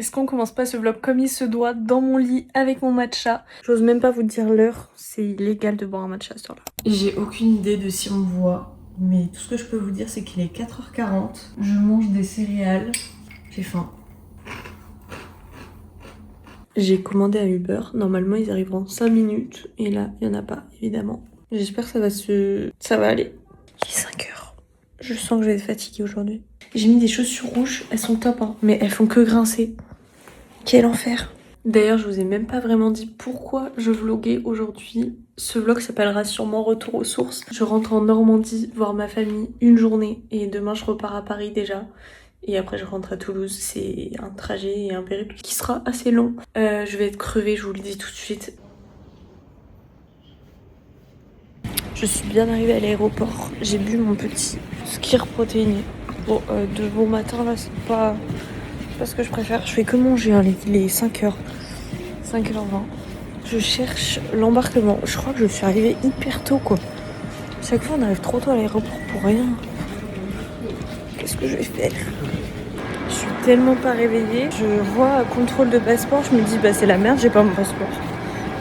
Est-ce qu'on commence pas ce vlog comme il se doit, dans mon lit, avec mon matcha? J'ose même pas vous dire l'heure, c'est illégal de boire un matcha à cette heure-là. J'ai aucune idée de si on me voit, mais tout ce que je peux vous dire c'est qu'il est 4h40. Je mange des céréales, j'ai faim. J'ai commandé à Uber, normalement ils arriveront en 5 minutes, et là il y en a pas, évidemment. J'espère que ça va aller. Il est 5h. Je sens que je vais être fatiguée aujourd'hui. J'ai mis des chaussures rouges, elles sont top, hein, mais elles font que grincer. Quel enfer! D'ailleurs, je vous ai même pas vraiment dit pourquoi je vloguais aujourd'hui. Ce vlog s'appellera sûrement Retour aux sources. Je rentre en Normandie voir ma famille une journée et demain je repars à Paris déjà. Et après je rentre à Toulouse. C'est un trajet et un périple qui sera assez long. Je vais être crevée, je vous le dis tout de suite. Je suis bien arrivée à l'aéroport. J'ai bu mon petit Skyr protéiné. Bon, de bon matin là, c'est pas ce que je préfère. Je fais que manger, hein, les 5h. 5h20. Je cherche l'embarquement. Je crois que je suis arrivée hyper tôt, quoi. Chaque fois, on arrive trop tôt à l'aéroport pour rien. Qu'est-ce que je vais faire? Je suis tellement pas réveillée. Je vois contrôle de passeport. Je me dis, bah c'est la merde, j'ai pas mon passeport.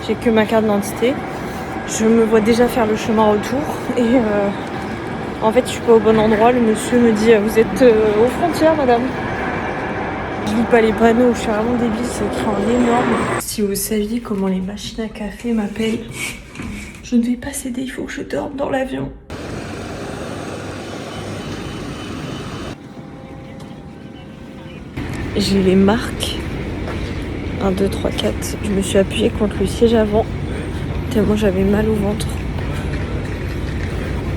J'ai que ma carte d'identité. Je me vois déjà faire le chemin retour. Et en fait, je suis pas au bon endroit. Le monsieur me dit, vous êtes aux frontières, madame. Je lis pas les panneaux, je suis vraiment débile, c'est écrit en énorme. Si vous saviez comment les machines à café m'appellent, je ne vais pas céder, il faut que je dorme dans l'avion. J'ai les marques. 1, 2, 3, 4. Je me suis appuyée contre le siège avant, tellement j'avais mal au ventre.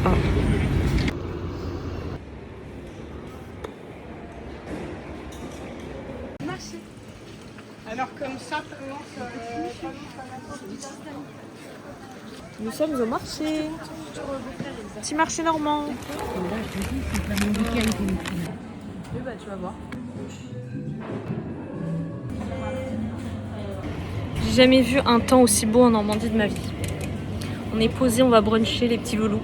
Ah. Alors comme ça, Nous sommes au marché. Petit marché normand. Oui, bah tu vas voir. J'ai jamais vu un temps aussi beau en Normandie de ma vie. On est posé, on va bruncher les petits loulous.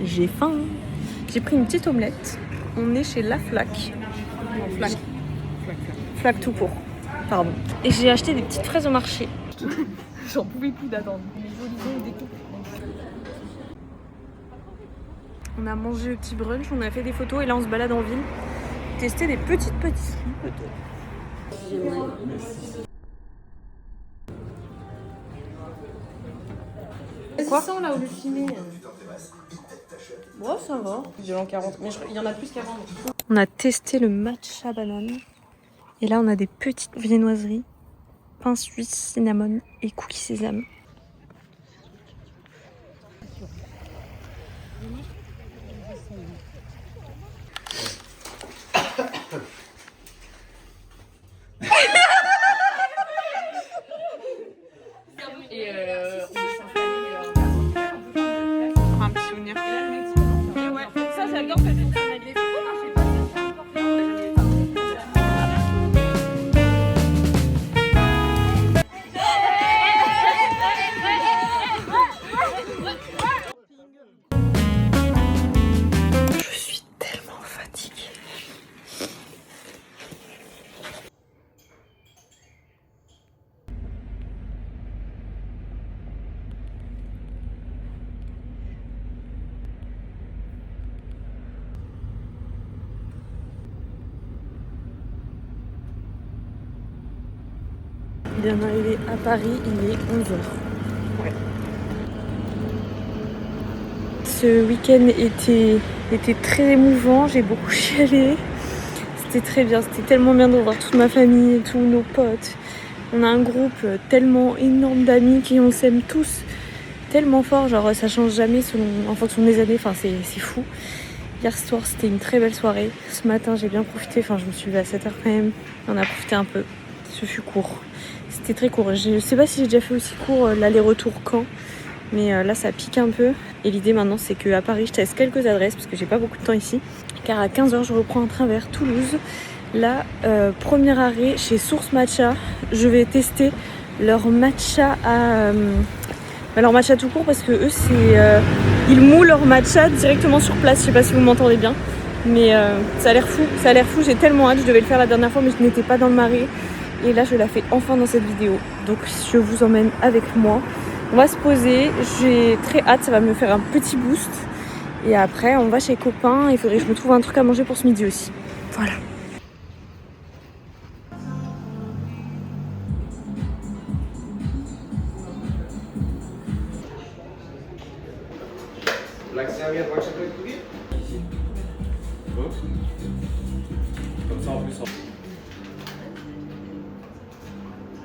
J'ai faim. J'ai pris une petite omelette. On est chez La Flaque. non, flac. Flaque tout court. Pardon. Et j'ai acheté des petites fraises au marché. J'en pouvais plus d'attendre. Les olisons découpent. On a mangé le petit brunch, on a fait des photos et là on se balade en ville. Tester des petites pâtisseries peut-être. Quoi ça là où le filmer? Bon, ça va. J'ai en 40, mais il y en a plus qu'avant. On a testé le matcha banane. Et là on a des petites viennoiseries. Pain suisse, cinnamon et cookies sésame. Et on un petit souvenir. Et ouais, ça c'est le gant que je vais faire des photos, je sais pas si c'est Je suis tellement fatiguée. Bien arrivé à Paris, il est 11h. Ouais. Ce week-end était très émouvant, j'ai beaucoup chialé. C'était très bien, c'était tellement bien de revoir toute ma famille, tous nos potes. On a un groupe tellement énorme d'amis qui on s'aime tous tellement fort, genre ça change jamais en fonction des années, enfin c'est fou. Hier soir c'était une très belle soirée. Ce matin j'ai bien profité, enfin je me suis levée à 7h quand même. On a profité un peu, ce fut court. C'était très court, je sais pas si j'ai déjà fait aussi court l'aller-retour Caen. Mais là ça pique un peu. Et l'idée maintenant c'est qu'à Paris je teste quelques adresses parce que j'ai pas beaucoup de temps ici. Car à 15h je reprends un train vers Toulouse. Là, premier arrêt chez Source Matcha. Je vais tester leur matcha leur matcha tout court parce que eux ils mouent leur matcha directement sur place. Je sais pas si vous m'entendez bien. Mais ça a l'air fou, j'ai tellement hâte. Je devais le faire la dernière fois mais je n'étais pas dans le marais. Et là je la fais enfin dans cette vidéo. Donc je vous emmène avec moi. On va se poser, j'ai très hâte, ça va me faire un petit boost. Et après on va chez copains, il faudrait que je me trouve un truc à manger pour ce midi aussi. Voilà.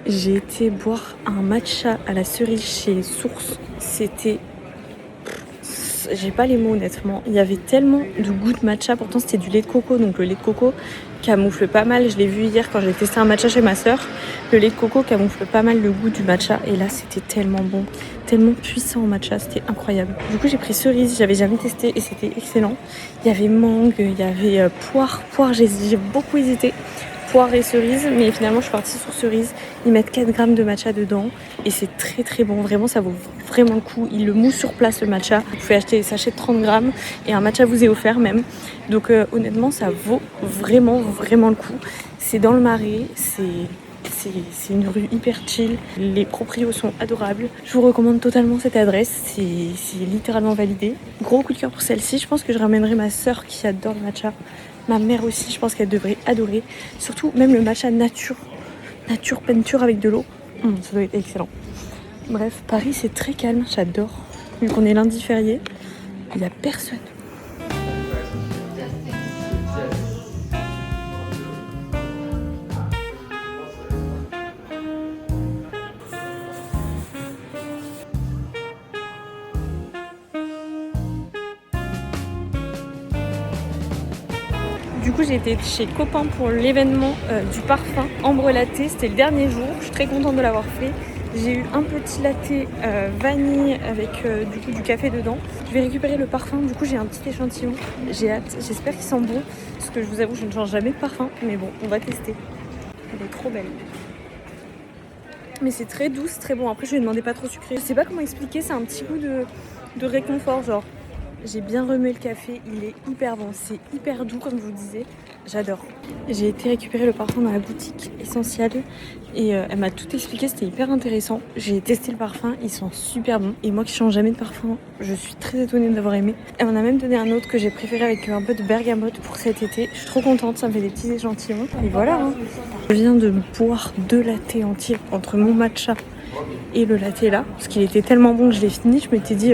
J'ai été boire un matcha à la cerise chez Source. C'était... J'ai pas les mots honnêtement. Il y avait tellement de goût de matcha. Pourtant c'était du lait de coco. Donc le lait de coco camoufle pas mal. Je l'ai vu hier quand j'ai testé un matcha chez ma soeur. Le lait de coco camoufle pas mal le goût du matcha. Et là c'était tellement bon. Tellement puissant en matcha. C'était incroyable. Du coup j'ai pris cerise. J'avais jamais testé et c'était excellent. Il y avait mangue, il y avait poire. Poire j'ai beaucoup hésité. Poire et cerise, mais finalement je suis partie sur cerise. Ils mettent 4 grammes de matcha dedans et c'est très très bon, vraiment ça vaut vraiment le coup. Ils le moussent sur place le matcha, vous pouvez acheter des sachets de 30 grammes et un matcha vous est offert même. Donc honnêtement ça vaut vraiment le coup. C'est dans le Marais, c'est une rue hyper chill, les proprios sont adorables. Je vous recommande totalement cette adresse, c'est littéralement validé. Gros coup de cœur pour celle-ci, je pense que je ramènerai ma soeur qui adore le matcha. Ma mère aussi, je pense qu'elle devrait adorer. Surtout, même le matcha nature peinture avec de l'eau. Ça doit être excellent. Bref, Paris, c'est très calme. J'adore. Vu qu'on est lundi férié, il n'y a personne. Du coup j'ai été chez Copain pour l'événement du parfum Ambre Latte, c'était le dernier jour, je suis très contente de l'avoir fait. J'ai eu un petit latte vanille avec du coup du café dedans. Je vais récupérer le parfum, du coup j'ai un petit échantillon, j'ai hâte, j'espère qu'il sent bon. Parce que je vous avoue je ne change jamais de parfum, mais bon on va tester. Elle est trop belle. Mais c'est très doux, c'est très bon, après je lui ai demandé pas trop sucré. Je sais pas comment expliquer, c'est un petit goût de réconfort genre. J'ai bien remué le café, il est hyper bon, c'est hyper doux comme je vous disais, j'adore. J'ai été récupérer le parfum dans la boutique Essentiel et elle m'a tout expliqué, c'était hyper intéressant. J'ai testé le parfum, il sent super bon et moi qui change jamais de parfum, je suis très étonnée de l'avoir aimé. Elle m'en a même donné un autre que j'ai préféré avec un peu de bergamote pour cet été. Je suis trop contente, ça me fait des petits échantillons et voilà. Hein. Je viens de boire 2 lattés entiers entre mon matcha et le latte là, parce qu'il était tellement bon que je l'ai fini. Je m'étais dit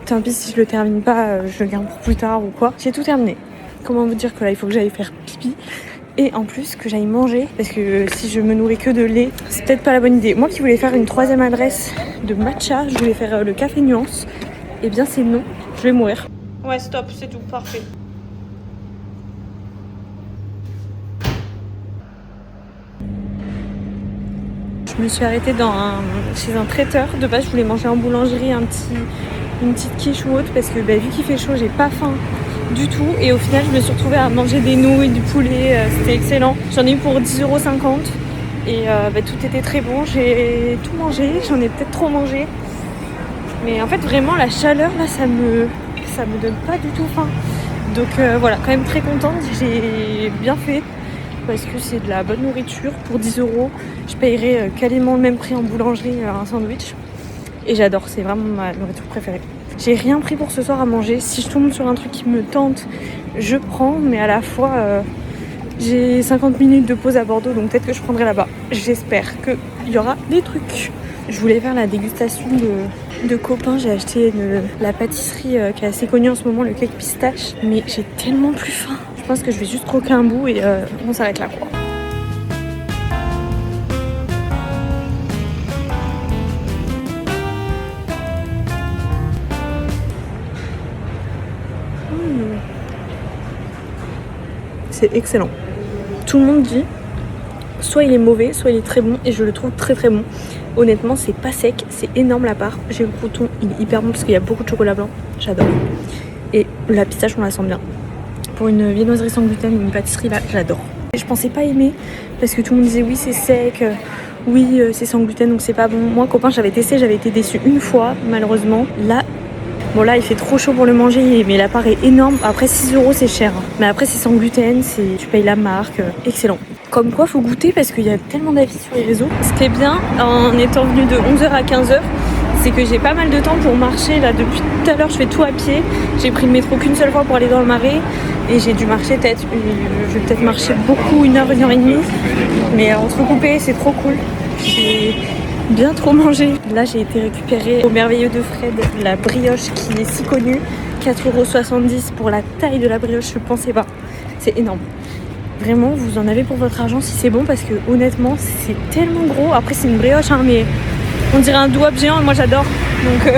tant pis si je le termine pas, je le garde pour plus tard ou quoi. J'ai tout terminé. Comment vous dire que là il faut que j'aille faire pipi et en plus que j'aille manger, parce que si je me nourris que de lait c'est peut-être pas la bonne idée. Moi qui voulais faire une 3e adresse de matcha, je voulais faire le café nuance, et bien c'est non, je vais mourir. Ouais stop, c'est tout, parfait. Je me suis arrêtée chez un traiteur. De base, je voulais manger en boulangerie une petite quiche ou autre parce que vu qu'il fait chaud, j'ai pas faim du tout. Et au final, je me suis retrouvée à manger des nouilles, du poulet. C'était excellent. J'en ai eu pour 10,50 € et tout était très bon. J'ai tout mangé. J'en ai peut-être trop mangé. Mais en fait, vraiment, la chaleur, là, ça me donne pas du tout faim. Donc voilà, quand même très contente. J'ai bien fait. Parce que c'est de la bonne nourriture. Pour 10 €, je payerais quasiment le même prix en boulangerie un sandwich. Et j'adore, c'est vraiment ma nourriture préférée. J'ai rien pris pour ce soir à manger. Si je tombe sur un truc qui me tente, je prends. Mais à la fois, j'ai 50 minutes de pause à Bordeaux, donc peut-être que je prendrai là-bas. J'espère qu'il y aura des trucs. Je voulais faire la dégustation de Copain. J'ai acheté la pâtisserie qui est assez connue en ce moment, le cake pistache. Mais j'ai tellement plus faim. Je pense que je vais juste croquer un bout et on s'arrête là quoi. C'est excellent. Tout le monde dit soit il est mauvais, soit il est très bon et je le trouve très très bon. Honnêtement c'est pas sec, c'est énorme la part. J'ai le crouton, il est hyper bon parce qu'il y a beaucoup de chocolat blanc, j'adore. Et la pistache on la sent bien. Pour une viennoiserie sans gluten ou une pâtisserie là, j'adore. Je pensais pas aimer parce que tout le monde disait oui c'est sec, oui c'est sans gluten donc c'est pas bon. Moi Copain j'avais testé, j'avais été déçue une fois malheureusement. Là il fait trop chaud pour le manger mais la part est énorme. Après 6 € c'est cher, mais après c'est sans gluten, tu payes la marque, excellent. Comme quoi, faut goûter parce qu'il y a tellement d'avis sur les réseaux. Ce qui est bien en étant venue de 11h à 15h, c'est que j'ai pas mal de temps pour marcher. Là, depuis tout à l'heure, je fais tout à pied. J'ai pris le métro qu'une seule fois pour aller dans le Marais. Et j'ai dû marcher je vais peut-être marcher beaucoup, 1 heure, 1 heure et demie. Mais entrecoupé, c'est trop cool. J'ai bien trop mangé. Là, j'ai été récupérer au Merveilleux de Fred la brioche qui est si connue. 4,70 € pour la taille de la brioche, je pensais pas. C'est énorme. Vraiment, vous en avez pour votre argent si c'est bon parce que honnêtement, c'est tellement gros. Après, c'est une brioche, hein, mais on dirait un doigt géant et moi j'adore. Donc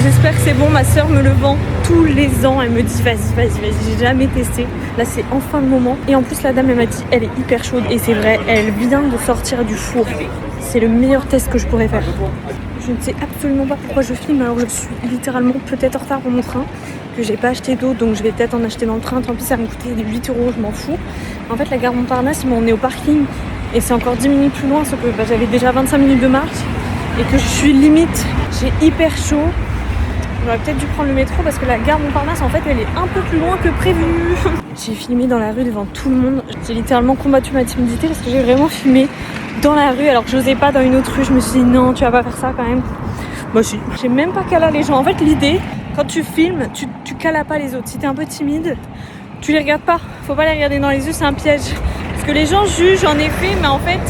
j'espère que c'est bon. Ma soeur me le vend tous les ans. Elle me dit vas-y. J'ai jamais testé. Là, c'est enfin le moment. Et en plus, la dame, elle m'a dit elle est hyper chaude. Et c'est vrai, elle vient de sortir du four. C'est le meilleur test que je pourrais faire. Je ne sais absolument pas pourquoi je filme alors que je suis littéralement peut-être en retard pour mon train. Que j'ai pas acheté d'eau, donc je vais peut-être en acheter dans le train. Tant pis, ça va me coûter 8 €, je m'en fous. En fait, la gare Montparnasse, ils m'ont emmené au parking et c'est encore 10 minutes plus loin, sauf que j'avais déjà 25 minutes de marche et que je suis limite. J'ai hyper chaud. J'aurais peut-être dû prendre le métro parce que la gare Montparnasse, en fait, elle est un peu plus loin que prévu. J'ai filmé dans la rue devant tout le monde. J'ai littéralement combattu ma timidité parce que j'ai vraiment filmé dans la rue alors que j'osais pas dans une autre rue. Je me suis dit non, tu vas pas faire ça quand même. Moi, si. J'ai même pas cala les gens. En fait, l'idée, quand tu filmes, tu calas pas les autres. Si t'es un peu timide, tu les regardes pas. Faut pas les regarder dans les yeux, c'est un piège. Parce que les gens jugent en effet, mais en fait,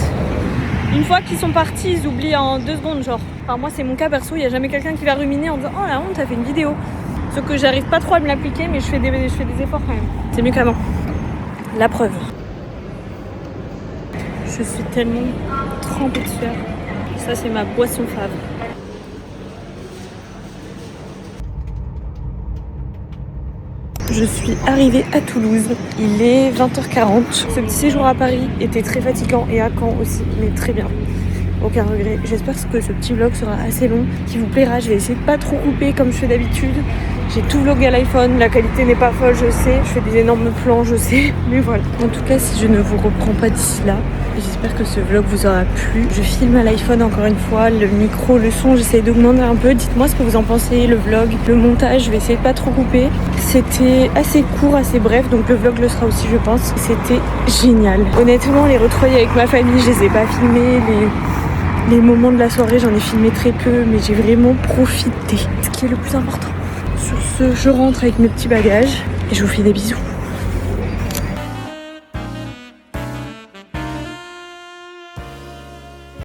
une fois qu'ils sont partis, ils oublient en 2 secondes, genre. Enfin, moi, c'est mon cas perso, il y a jamais quelqu'un qui va ruminer en disant oh la honte, t'as fait une vidéo. Sauf que j'arrive pas trop à me l'appliquer, mais je fais des efforts quand même. C'est mieux qu'avant. La preuve. Je suis tellement trempée de sueur. Ça, c'est ma boisson fave. Je suis arrivée à Toulouse, il est 20h40. Ce petit séjour à Paris était très fatigant et à Caen aussi, mais très bien. Aucun regret. J'espère que ce petit vlog sera assez long, qui vous plaira. Je vais essayer de pas trop couper comme je fais d'habitude. J'ai tout vlogué à l'iPhone, la qualité n'est pas folle, je sais. Je fais des énormes plans, je sais. Mais voilà. En tout cas, si je ne vous reprends pas d'ici là, j'espère que ce vlog vous aura plu. Je filme à l'iPhone encore une fois, le micro, le son, j'essaie d'augmenter un peu. Dites-moi ce que vous en pensez, le vlog, le montage, je vais essayer de pas trop couper. C'était assez court, assez bref, donc le vlog le sera aussi, je pense. C'était génial. Honnêtement, les retrouvailles avec ma famille, je les ai pas filmés. Les moments de la soirée, j'en ai filmé très peu, mais j'ai vraiment profité. Ce qui est le plus important. Sur ce, je rentre avec mes petits bagages et je vous fais des bisous.